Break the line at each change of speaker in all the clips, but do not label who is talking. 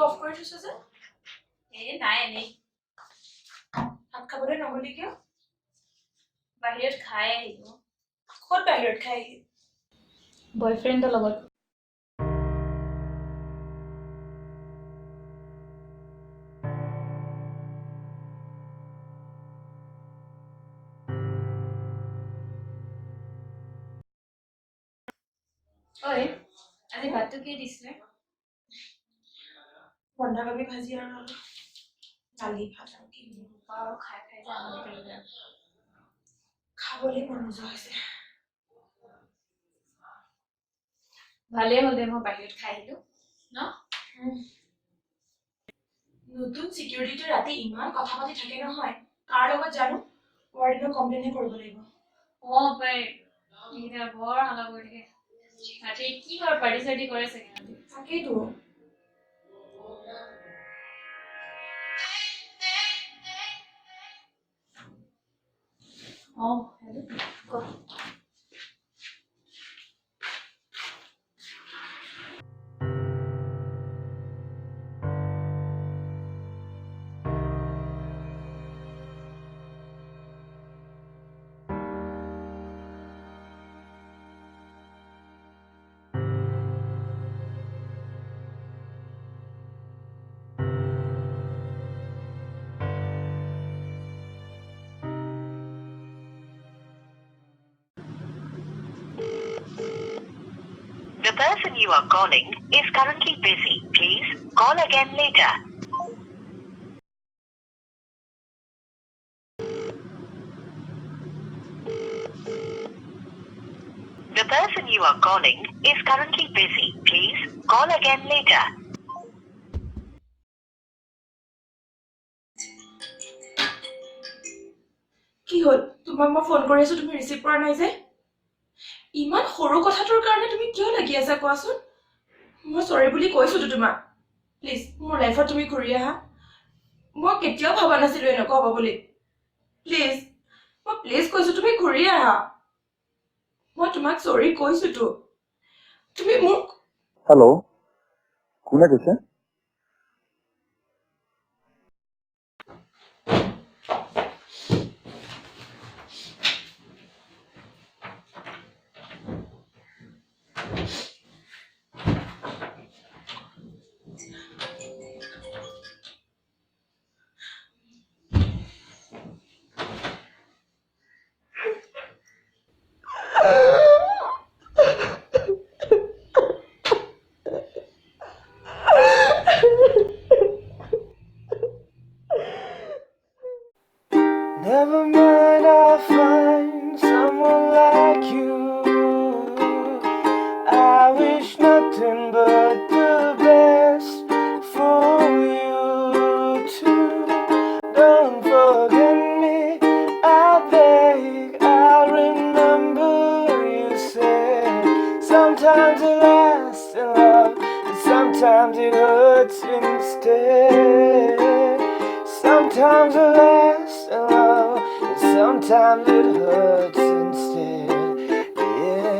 Of কৰি থৈছ যে
নাই এনেই
ভাত খাবলৈ নগলি কিয়
বাহিৰত খাই আহিলো
ক'ত বাহিৰত খাই
বয়ফ্ৰেণ্ডৰ লগত ঐ আজি ভাতটো কি দিছিলে
বন্ধাকবি ভাজি আৰু দালি ভাত আৰু কি
খাই খাই যে
খাবলৈ মন নোযোৱা হৈছে
ভালেই হ'ল দে মই বাহিৰত খাই আহিলো ন
নতুন সিকিউৰিটি ৰাতি ইমান কথা পাতি থাকে নহয় কাৰ লগত জানো ৱাৰ্ডেনক কমপ্লেইন কৰিব লাগিব
পাই এইটা বৰ হালা কৰি থাকে ৰাতি কি কৰ পাৰ্টি চাৰ্টি কৰে চাগে
তাকেইতো
হেল্ল' ক
The person you are calling is currently busy. Please call again later. The person you are calling is currently busy. Please call again later.
কি হ'ল তোমাক মই ফোন কৰি আছো তুমি ৰিচিভ কৰা নাই যে ইমান সৰু কথাটোৰ কাৰণে তুমি কিয় লাগি আছা কোৱাচোন মই সৰি বুলি কৈছো তোমাক প্লিজ মোৰ লাইফত তুমি ঘূৰি আহা মই কেতিয়াও ভাবা নাছিলো এনেকুৱা হ'ব বুলি প্লিজ মই প্লিজ কৈছো তুমি ঘূৰি আহা মই তোমাক সৰি কৈছো তুমি মোক
হেল্ল' কোনে কৈছে
Never mind, I'll find someone like you. I wish nothing but the best for you too. Don't forget me, I beg. I'll remember you said sometimes it lasts in love, but sometimes it hurts instead. Sometimes it lasts in love, and sometimes it hurts instead. Yeah.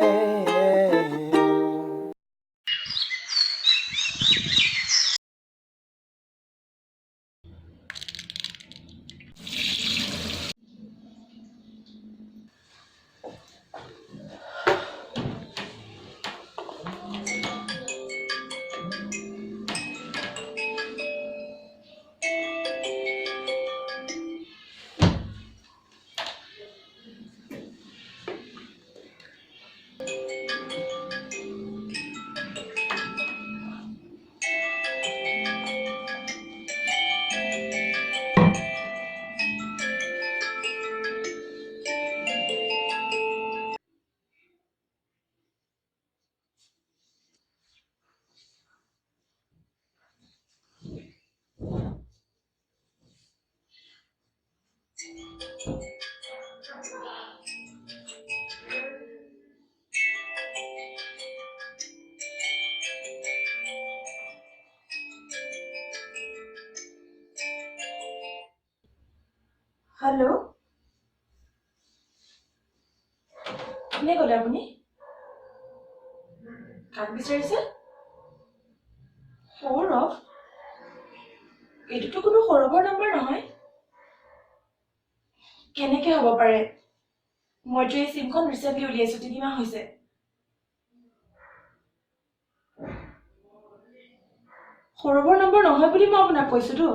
Hello' কোনে ক'লে আপুনি কাক বিচাৰিছে সৌৰভ এইটোতো কোনো সৌৰভৰ number নহয়। কেনেকে হ'ব পাৰে? মইতো এই চিমখন ৰিচেণ্টলি উলিয়াইছো, 3 মাহ হৈছে। সৌৰভৰ নম্বৰ নহয় বুলি মই আপোনাক কৈছোতো।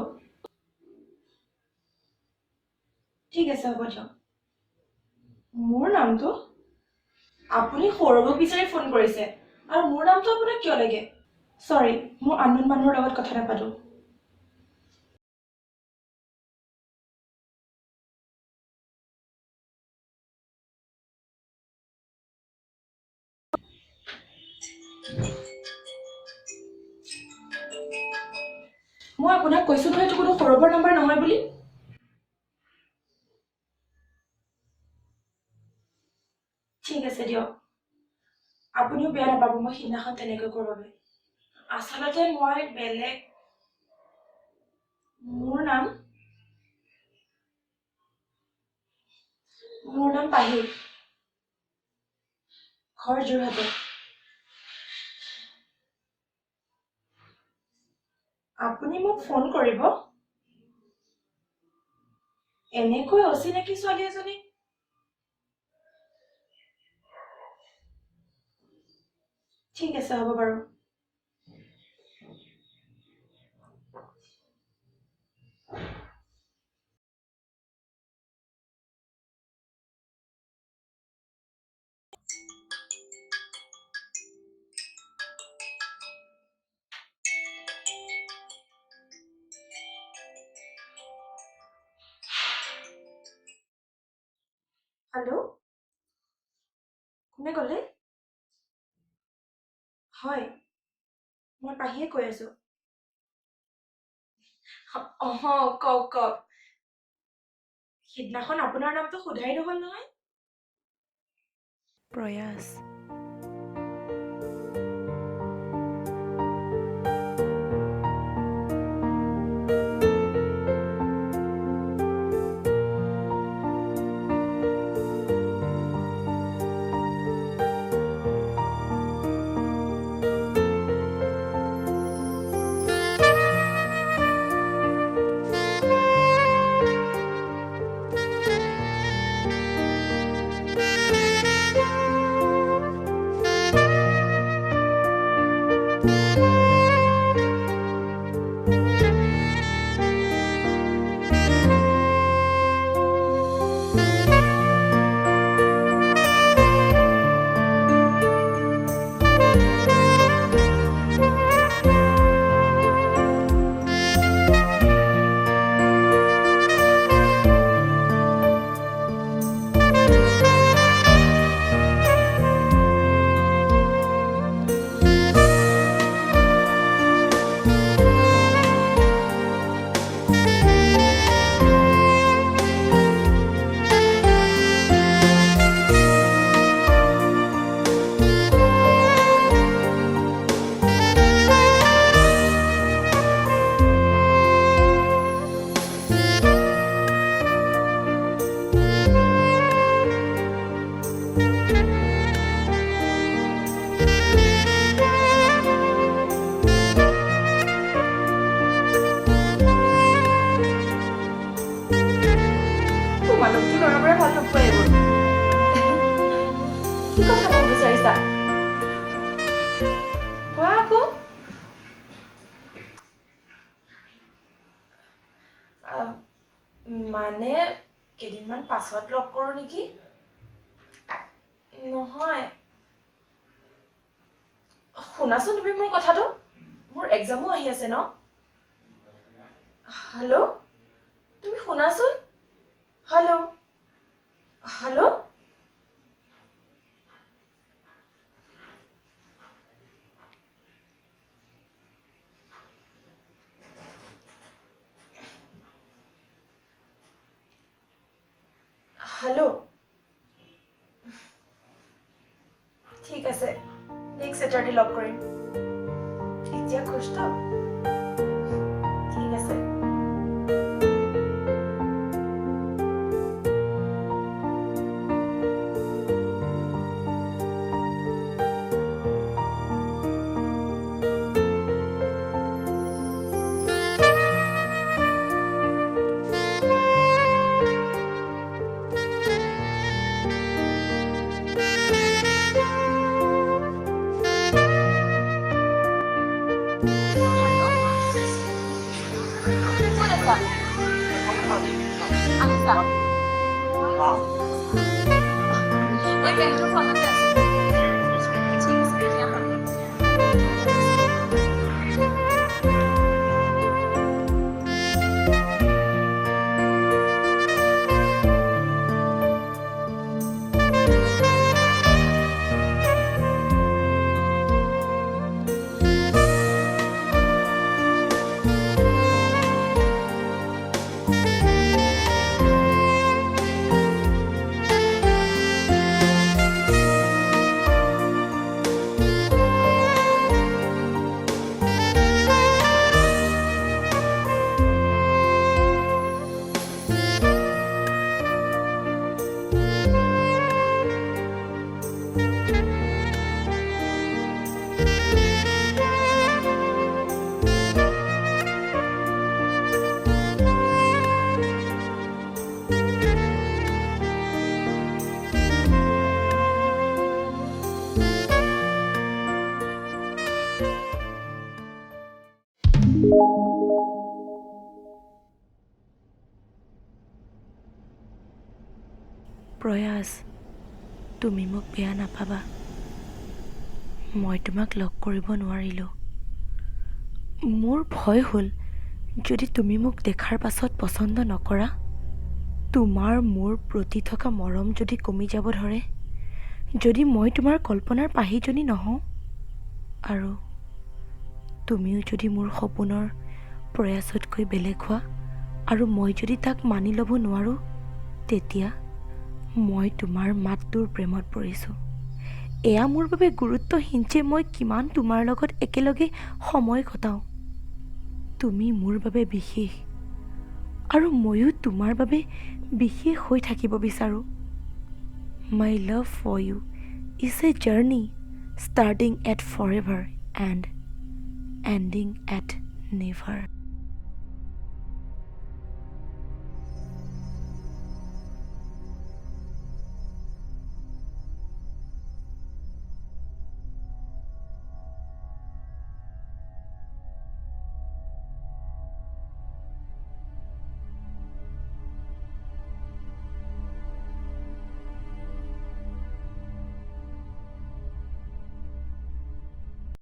ঠিক আছে, হ'ব দিয়ক। মোৰ নামটো? আপুনি সৌৰভক বিচাৰি ফোন কৰিছে আৰু মোৰ নামটো আপোনাক কিয় লাগে? চৰি, মোৰ আননোন মানুহৰ লগত কথা নাপাতো। মই আপোনাক কৈছো নহয় এইটো কোনো সৌৰভৰ নম্বৰ নহয় বুলি। ঠিক আছে দিয়ক, আপুনিও বেয়া নাপাব মই সিদিনাখন তেনেকৈ কৰোঁ বাবে। আচলতে মই বেলেগ, মোৰ নাম পাহি, ঘৰ যোৰহাটত। আপুনি মোক ফোন কৰিব এনেকৈ অচিনাকি ছোৱালী এজনী? ঠিক আছে, হ'ব বাৰু। হেল্ল', কোনে ক'লে? হয়, মই পাহিয়ে কৈ আছো। কওক। সিদিনাখন আপোনাৰ নামটো সোধাই নহ'ল নহয়। প্ৰয়াস। তোমালোকতো ল'ৰাবোৰে ভাল নোপোৱা এইবোৰ। কি কথা ক'ব বিচাৰিছা? কোৱা আকৌ। মানে কেইদিনমান পাছত লগ কৰোঁ নেকি? নহয়, শুনাচোন তুমি মোৰ কথাটো। মোৰ এক্সামো আহি আছে ন। হেল্ল', তুমি শুনাচোন। Hello', hello'. হেল্ল'। ঠিক আছে, নেক্সট ছেটাৰডে লগ কৰিম। এতিয়া খুচটো? ঠিক আছে।
কৰিবা এই বেংকটোৰ ফ্ৰণ্টতে আছে ঠিক আছে এতিয়া আহা।
প্ৰয়াস, তুমি মোক বেয়া নাপাবা। মই তোমাক লগ কৰিব নোৱাৰিলোঁ। মোৰ ভয় হ'ল যদি তুমি মোক দেখাৰ পাছত পচন্দ নকৰা, তোমাৰ মোৰ প্ৰতি থকা মৰম যদি কমি যাব ধৰে, যদি মই তোমাৰ কল্পনাৰ পাহিজনী নহওঁ, আৰু তুমিও যদি মোৰ সপোনৰ প্ৰয়াসতকৈ বেলেগ হোৱা আৰু মই যদি তাক মানি ল'ব নোৱাৰোঁ, তেতিয়া মই তোমাৰ মাতটোৰ প্ৰেমত পৰিছোঁ। এয়া মোৰ বাবে গুৰুত্বহীন যে মই কিমান তোমাৰ লগত একেলগে সময় কটাওঁ। তুমি মোৰ বাবে বিশেষ আৰু ময়ো তোমাৰ বাবে বিশেষ হৈ থাকিব বিচাৰোঁ। মাই লাভ for U is a journey starting at for ever and ending at never.